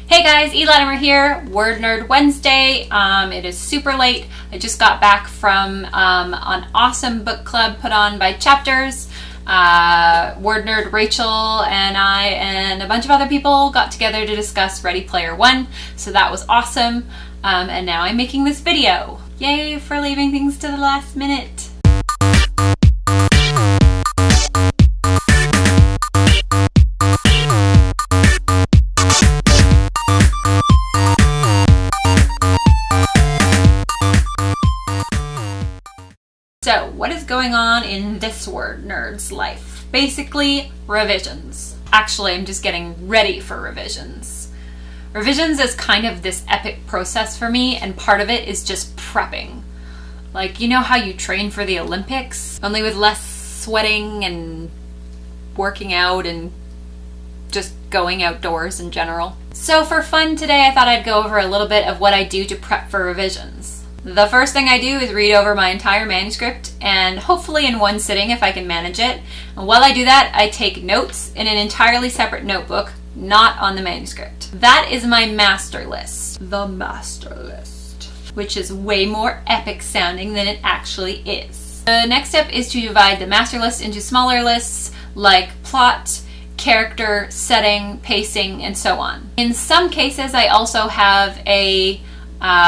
Hey guys, Latimer here, Word Nerd Wednesday. It is super late. I just got back from an awesome book club put on by Chapters. Word Nerd Rachel and I and a bunch of other people got together to discuss Ready Player One, so that was awesome. And now I'm making this video. Yay for leaving things to the last minute. So, what is going on in this Word Nerd's life? Basically, revisions. Actually, I'm just getting ready for revisions. Revisions is kind of this epic process for me, and part of it is just prepping. Like, you know how you train for the Olympics? Only with less sweating and working out and just going outdoors in general. So for fun today, I thought I'd go over a little bit of what I do to prep for revisions. The first thing I do is read over my entire manuscript, and hopefully in one sitting if I can manage it. And while I do that, I take notes in an entirely separate notebook, not on the manuscript. That is my master list. The master list. Which is way more epic sounding than it actually is. The next step is to divide the master list into smaller lists like plot, character, setting, pacing, and so on. In some cases, I also have a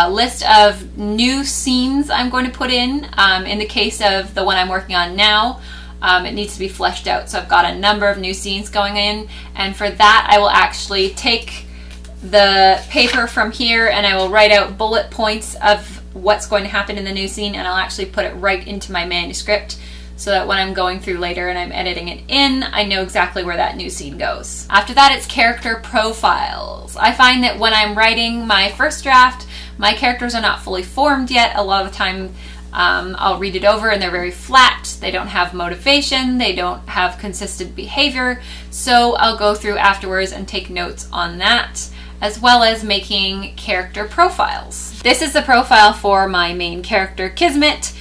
list of new scenes I'm going to put in. In the case of the one I'm working on now, it needs to be fleshed out. So I've got a number of new scenes going in, and for that I will actually take the paper from here and I will write out bullet points of what's going to happen in the new scene, and I'll actually put it right into my manuscript so that when I'm going through later and I'm editing it in, I know exactly where that new scene goes. After that, it's character profiles. I find that when I'm writing my first draft, my characters are not fully formed yet. A lot of the time I'll read it over and they're very flat. They don't have motivation. They don't have consistent behavior. So I'll go through afterwards and take notes on that, as well as making character profiles. This is the profile for my main character, Kismet.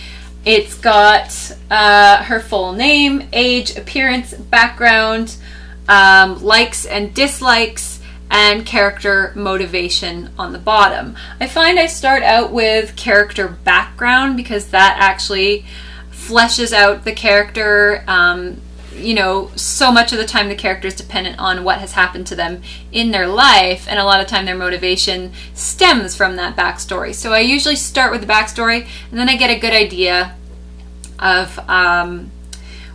It's got her full name, age, appearance, background, likes and dislikes, and character motivation on the bottom. I find I start out with character background because that actually fleshes out the character. You know, so much of the time the character is dependent on what has happened to them in their life, and a lot of time their motivation stems from that backstory. So I usually start with the backstory, and then I get a good idea of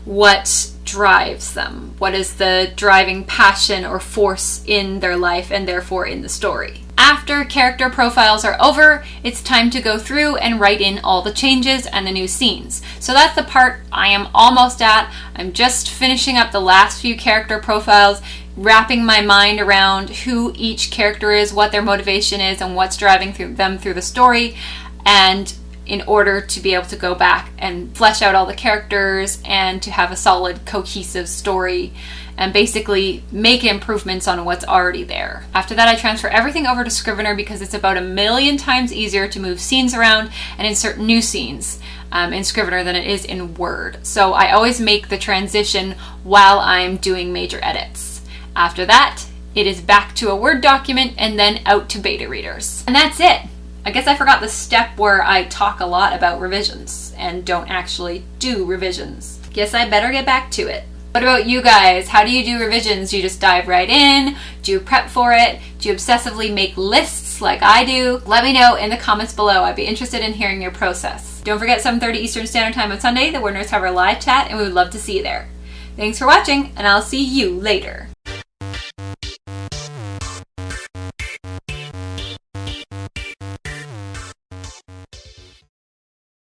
what drives them. What is the driving passion or force in their life and therefore in the story. After character profiles are over, it's time to go through and write in all the changes and the new scenes. So that's the part I am almost at. I'm just finishing up the last few character profiles, wrapping my mind around who each character is, what their motivation is, and what's driving them through the story, and in order to be able to go back and flesh out all the characters and to have a solid, cohesive story and basically make improvements on what's already there. After that, I transfer everything over to Scrivener because it's about 1,000,000 times easier to move scenes around and insert new scenes in Scrivener than it is in Word. So I always make the transition while I'm doing major edits. After that, it is back to a Word document and then out to beta readers. And that's it. I guess I forgot the step where I talk a lot about revisions and don't actually do revisions. Guess I better get back to it. What about you guys? How do you do revisions? Do you just dive right in? Do you prep for it? Do you obsessively make lists like I do? Let me know in the comments below. I'd be interested in hearing your process. Don't forget 7:30 Eastern Standard Time on Sunday, the WordNerds have our live chat, and we would love to see you there. Thanks for watching, and I'll see you later.